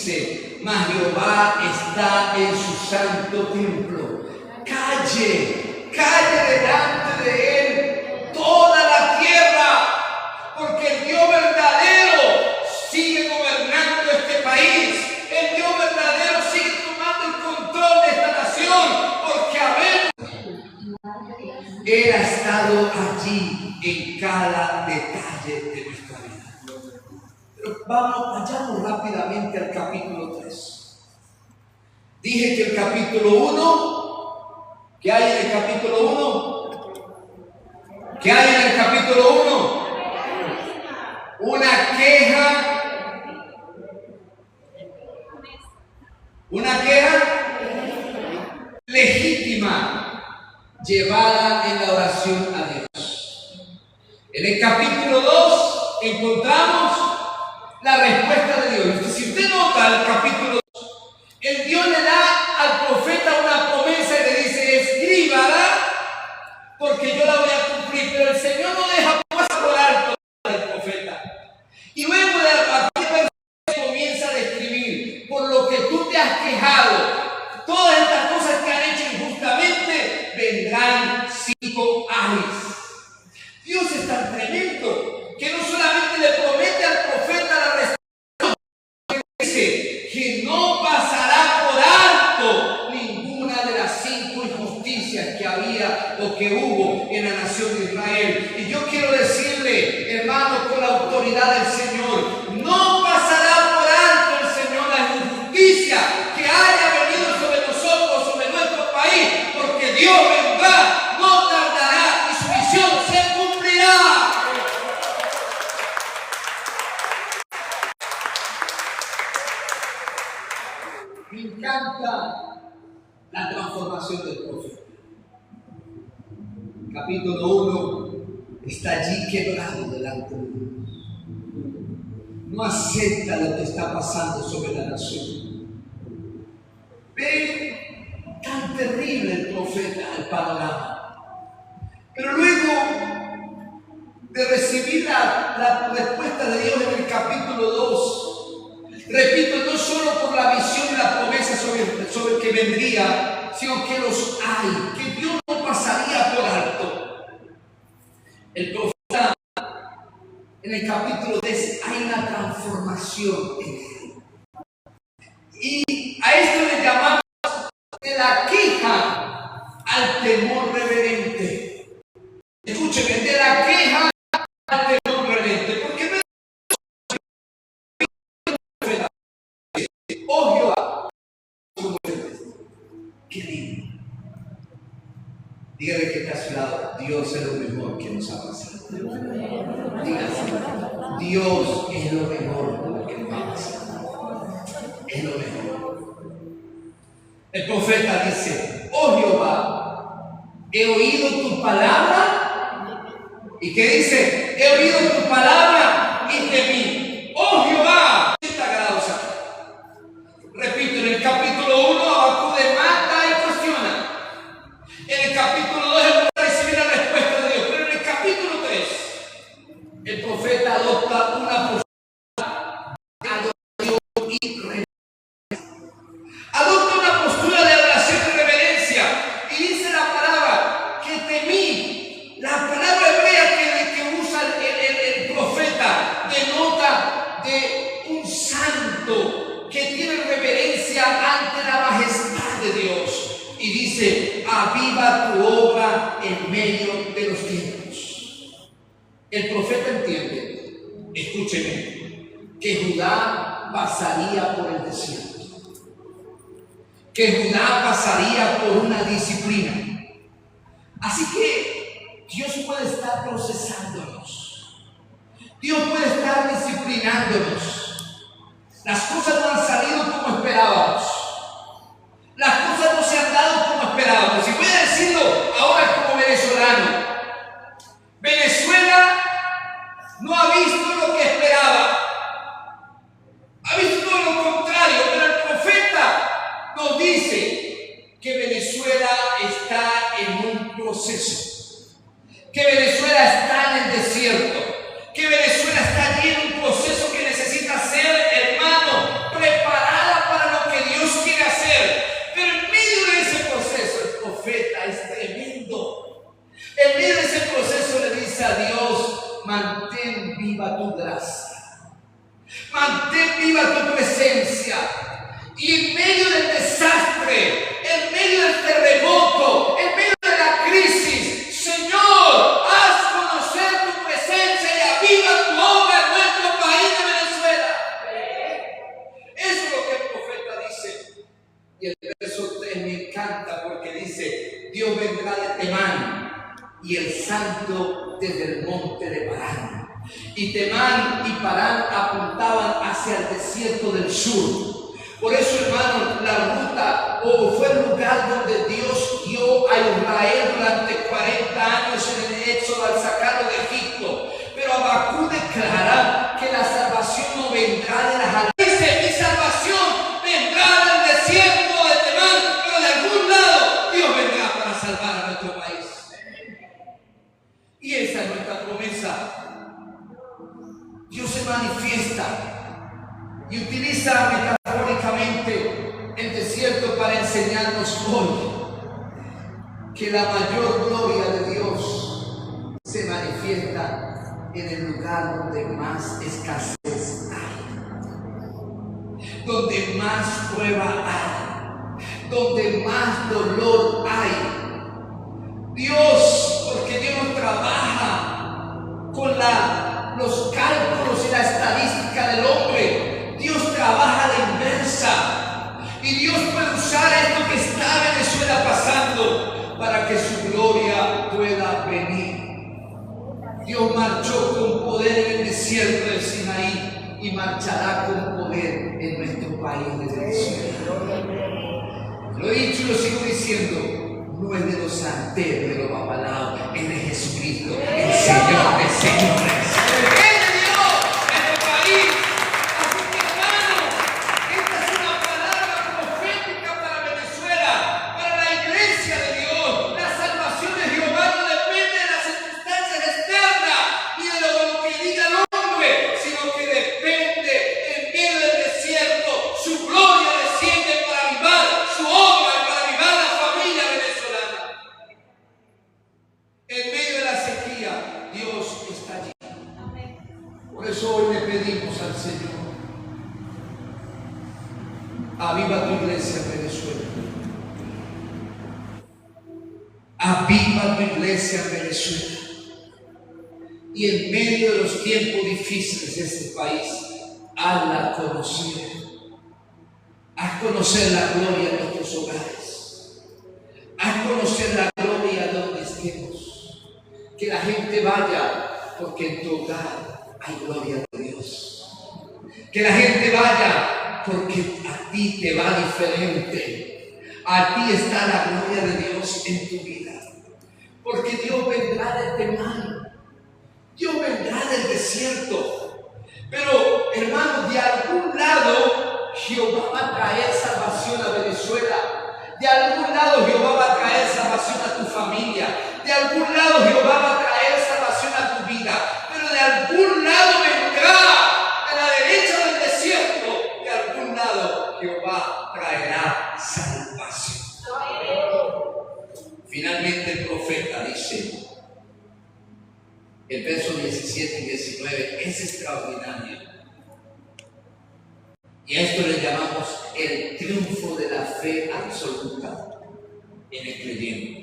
dice, mas Jehová está en su santo templo. Calle, calle delante de él toda la tierra, porque el Dios verdadero sigue gobernando este país. El Dios verdadero sigue tomando el control de esta nación, porque Él ha estado allí en cada detalle de nuestra vida. Pero vayamos rápidamente al capítulo 3. Dije que el capítulo 1, ¿qué hay en el capítulo 1? ¿Qué hay en el capítulo 1? Una queja. Una queja legítima llevada en la oración a Dios. En el capítulo 2 encontramos la respuesta de Dios. Si usted nota el capítulo 2, el Dios le da al profeta una promesa y le dice: escríbala porque yo la voy a cumplir. Pero el Señor no deja pasar por alto al profeta. Y luego de la comienza a describir por lo que tú te has quejado. Todas estas cosas que han hecho injustamente vendrán 5 años. Dios es tan tremendo que no solamente le promete al profeta la restauración, dice que no pasará por alto ninguna de las 5 injusticias que había o que hubo en la nación de Israel. Y yo quiero decirle, hermano, con la autoridad del Señor, no pasará por alto el Señor la injusticia que haya venido sobre nosotros, sobre nuestro país, porque Dios vendrá, no tardará y su visión se cumplirá. Me encanta la transformación del profeta. Capítulo 1 está allí quebrado delante de Dios. No acepta lo que está pasando sobre la nación. Ve tan terrible el profeta el panorama. Pero luego de recibir la respuesta de Dios en el capítulo 2, repito, no solo por la visión y la promesa sobre que vendría, sino que los hay, que Dios no pasaría por alto. El profeta, en el capítulo 3, hay una transformación en él. Y a esto le llamamos de la queja al temor reverente. Escúcheme, de la queja al temor reverente. Porque me oh Jehová, qué lindo. Dígale que está a su lado: Dios es lo mejor que nos ha pasado. Dígale: Dios es lo mejor que nos ha pasado. Es lo mejor. El profeta dice: oh Jehová, he oído tu palabra. ¿Y qué dice? He oído tu palabra y temí. Oh Jehová, 30 grados acá. Repito, en el capítulo 1 Habacuc demanda y cuestiona. En el capítulo 2 él puede recibir la respuesta de Dios. Pero en el capítulo 3 el profeta adopta una postura de adoración y reverencia. Adopta una postura de adoración y reverencia. Y dice la palabra que temí. La palabra hebrea que usa el profeta denota de un santo que tiene reverencia ante la majestad de Dios. Y dice: aviva tu obra en medio de los tiempos. El profeta entiende, escúcheme, que Judá pasaría por el desierto, que Judá pasaría por una disciplina. Así que Dios puede estar procesándonos, Dios puede estar disciplinándonos. Las cosas no han salido como esperábamos, las cosas no se han dado como esperábamos. Y voy a decirlo ahora como venezolano: Venezuela no ha visto lo que esperaba, ha visto todo lo contrario. Pero el profeta nos dice que Venezuela está en un proceso, que Venezuela está en el desierto, que Venezuela está allí en un proceso que necesita ser, hermano, preparado dice a Dios: mantén viva tu gracia, mantén viva tu presencia. Y en medio del desastre, en medio del terremoto, en medio de la crisis, Señor, haz conocer tu presencia y aviva tu obra en nuestro país de Venezuela. Eso es lo que el profeta dice. Y el verso 3 me encanta porque dice: Dios vendrá de Temán y el santo desde el monte de Parán. Y Temán y Parán apuntaban hacia el desierto del sur. Por eso, hermanos, la ruta fue el lugar donde Dios guió a Israel durante 40 años en el éxodo al sacarlo de Egipto. Pero Habacuc declara que la salvación no vendrá de las alturas. Dice: mi salvación vendrá del desierto de Temán, pero de algún lado Dios vendrá para salvar a nuestro país. Y esa es nuestra promesa. Dios se manifiesta y utiliza metafóricamente el desierto para enseñarnos hoy que la mayor gloria de Dios se manifiesta en el lugar donde más escasez hay, donde más prueba hay, donde más dolor hay. Dios, porque Dios no trabaja con los cálculos y la estadística del hombre. Dios trabaja a la inversa. Y Dios puede usar esto que está en Venezuela pasando para que su gloria pueda venir. Dios marchó con poder en el desierto de Sinaí y marchará con poder en nuestro país de Venezuela. Lo he dicho y lo sigo diciendo: no es de los santeros, de los babalaos, es de Jesucristo, el Señor de señores. Aviva tu iglesia en Venezuela. Aviva tu iglesia en Venezuela. Y en medio de los tiempos difíciles de este país, hazla conocer. Haz conocer la gloria en nuestros hogares. Haz conocer la gloria donde estemos. Que la gente vaya porque en tu hogar hay gloria de Dios. Que la gente vaya porque a ti te va diferente. A ti está la gloria de Dios en tu vida. Porque Dios vendrá de Temán. Dios vendrá del desierto. Pero, hermanos, de algún lado Jehová va a traer salvación a Venezuela. De algún lado Jehová va a traer salvación a tu familia. De algún lado Jehová va a traer salvación a tu vida. Pero de algún lado vendrá, de la derecha del desierto, de algún lado Jehová traerá salvación. Finalmente el profeta dice, el verso 17 y 19 es extraordinario. Y a esto le llamamos el triunfo de la fe absoluta en el creyente.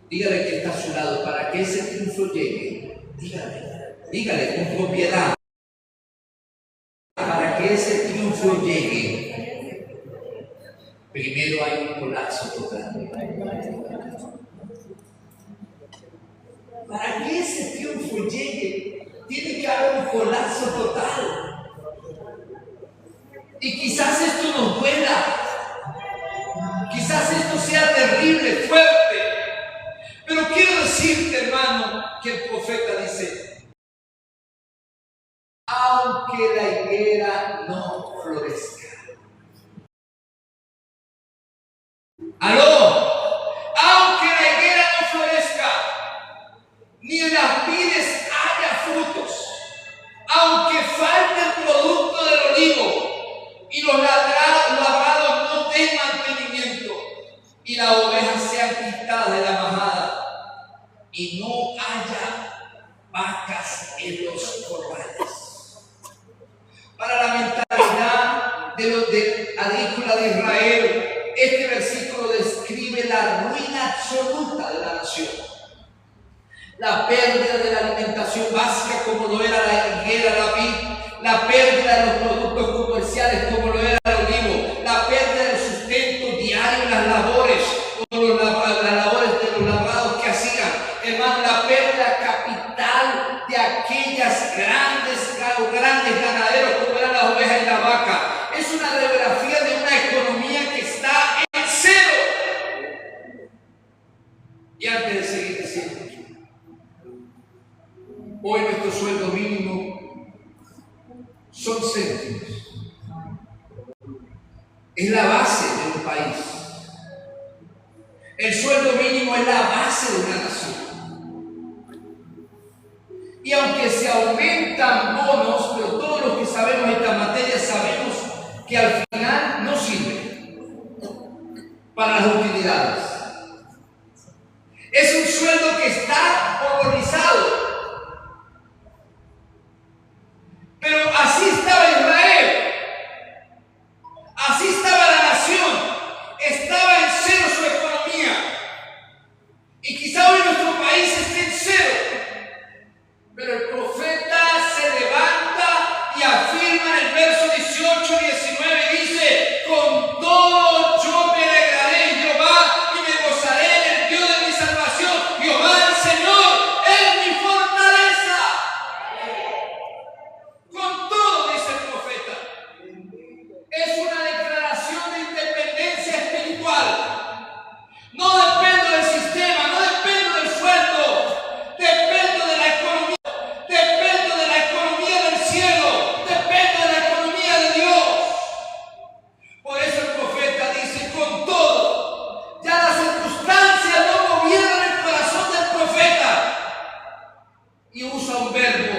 Dígale que está a su lado, para que ese triunfo llegue, dígale con propiedad, para que ese triunfo llegue, primero hay un colapso total. Para que ese triunfo llegue, tiene que haber un colapso total. Y quizás esto nos duela, quizás esto sea terrible, fuerte, pero quiero decirte, hermano, que el profeta dice, aunque la higuera no florezca. ¡Aló! Aunque la higuera no florezca, ni en las vides haya frutos, aunque falte el producto del olivo, y los labrados no den mantenimiento, y las ovejas sean quitadas de la majada, y no haya vacas en los corrales. Para la mentalidad de agrícola de Israel, este versículo describe la ruina absoluta de la nación. La pérdida de la alimentación básica como lo era la higuera, la vid, la pérdida de los productos comerciales como lo era el olivo, la pérdida del sustento diario en las labores, o las labores de los labrados que hacían. Hermano, la pérdida capital de aquellas grandes ganaderos como eran las ovejas y la vaca. Es una radiografía de una economía que está en cero. Y antes de seguir diciendo, hoy nuestro sueldo mínimo son céntimos. Es la base de un país. El sueldo mínimo es la base de una nación. Y aunque se aumentan bonos, pero todos los que sabemos esta materia sabemos que al final no sirve para las utilidades. Es un sueldo que está organizado. Pero así estaba Israel, así estaba la nación, estaba en cero su economía. Y quizá hoy nuestro país esté en cero, pero el profeta se levanta y afirma en el verso 18 y 19, dice: con todo yo me alegraré en Jehová y me gozaré en el Dios de mi salvación. Jehová el Señor es mi fortaleza. Con todo, dice el profeta, es una declaración de independencia espiritual. No dependo del sistema, no dependo del sueldo, dependo de la economía, dependo de la economía del cielo, dependo de la economía de Dios. Por eso el profeta dice: con todo. Ya las circunstancias no movieron el corazón del profeta. Y usa un verbo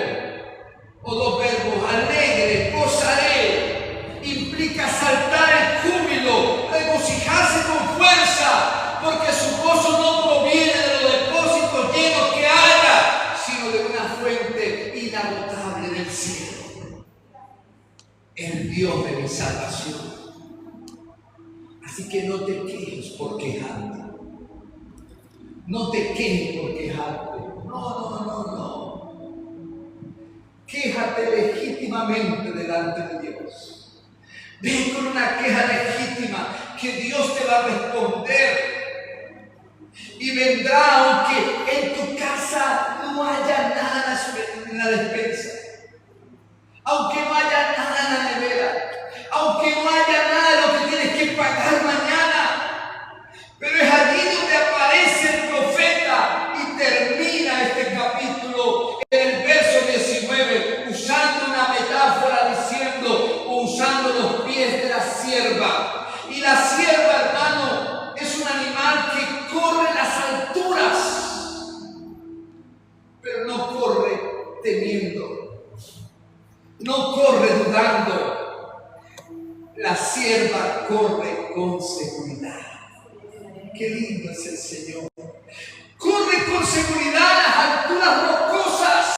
o dos verbos: alegre, gozaré. Implica saltar en júbilo, regocijarse con fuerza, porque su gozo no proviene de los depósitos llenos que haya, sino de una fuente inagotable del cielo, el Dios de mi salvación. Así que no te quejes por quejarte. No te quejes por quejarte. No. Quéjate legítimamente delante de Dios. Ven con una queja legítima que Dios te va a responder. Y vendrá aunque en tu casa no haya nada en la despensa, aunque no haya nada en la nevera, aunque no haya nada de lo que tienes que pagar mañana. Pero es allí donde aparece el profeta y termina este capítulo en el verso 19, usando una metáfora diciendo, o usando los pies de la sierva. Y la sierva, hermano, es un animal que corre las alturas, pero no corre temiendo, no corre dudando. La sierva corre con seguridad. Qué lindo es el Señor. Corre con seguridad a las alturas rocosas,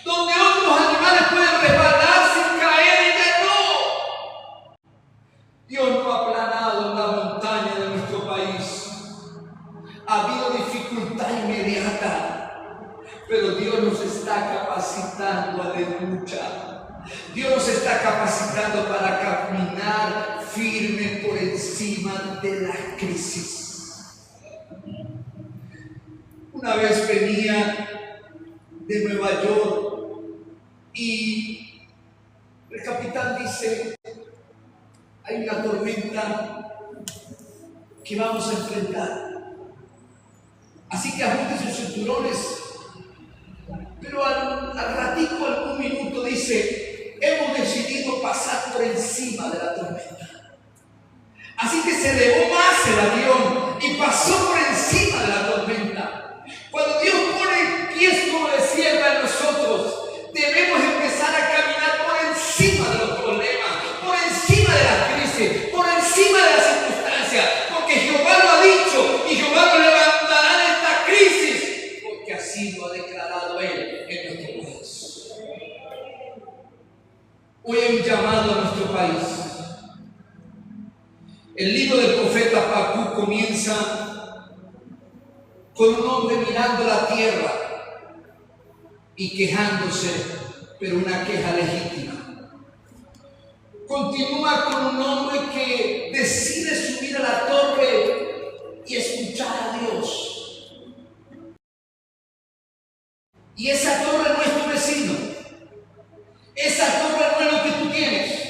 donde otros animales pueden resbalar sin caer, ella no. Dios no ha aplanado la montaña de nuestro país. Ha habido dificultad inmediata, pero Dios nos está capacitando, aleluya. Dios nos está capacitando para caminar firme por encima de la crisis. Una vez venía de Nueva York y el capitán dice: hay una tormenta que vamos a enfrentar, así que ajusten sus cinturones. Pero al ratico, algún minuto, dice: hemos decidido pasar por encima de la tormenta. Así que se elevó más el avión y pasó por encima de la tormenta. Cuando Dios pone pies como de sierva en nosotros, debemos empezar a caminar por encima de los problemas, por encima de las crisis, por encima de las circunstancias, porque Jehová lo ha dicho y Jehová nos levantará de esta crisis El libro del profeta Habacuc comienza con un hombre mirando la tierra y quejándose, pero una queja legítima. Continúa con un hombre que decide subir a la torre y escuchar a Dios. Y esa torre no es tu vecino. Esa torre no es lo que tú tienes.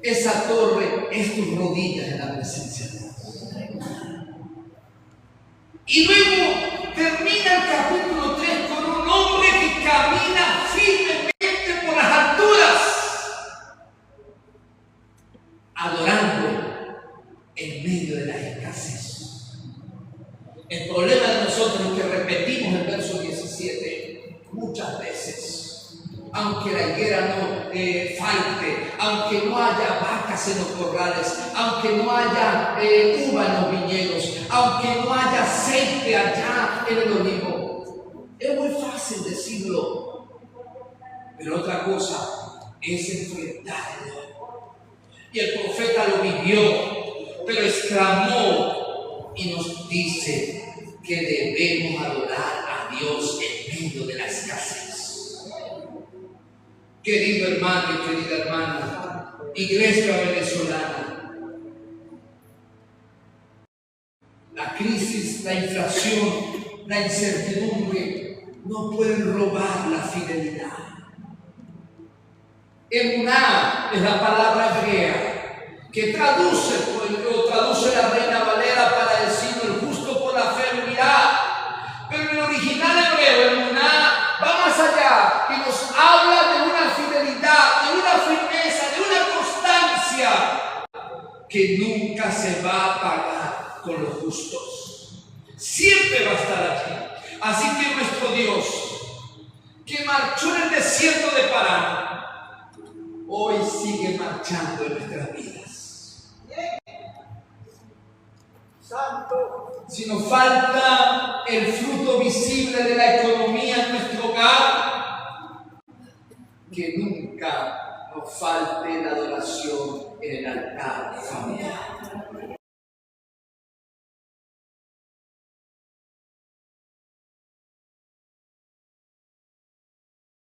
Esa torre es tus rodillas en la presencia de Dios. Y luego termina el capítulo 3 con un hombre que camina firmemente por las alturas, adorando en medio de la escasez. El problema de nosotros es que repetimos el verso 17 muchas veces. Aunque la higuera no falte, aunque no haya vacas en los corrales, aunque no haya uva en los viñedos, aunque no haya aceite allá en el olivo. Es muy fácil decirlo, pero otra cosa es enfrentarlo. Y el profeta lo vivió, pero exclamó y nos dice que debemos adorar a Dios en medio de la escasez. Querido hermano y querida hermana, iglesia venezolana, la crisis, la inflación, la incertidumbre no pueden robar la fidelidad. Emuná es la palabra hebrea que traduce la Reina Valera para decir el justo por la fe vivirá. Pero en el original hebreo, emuná va más allá y nos habla de una fidelidad, de una firmeza, de una constancia que nunca se va a apagar con los justos. Siempre va a estar allí. Así que nuestro Dios, que marchó en el desierto de Parán, hoy sigue marchando en nuestras vidas. Santo. Si nos falta el fruto visible de la economía en nuestro hogar, que nunca nos falte la adoración en el altar familiar.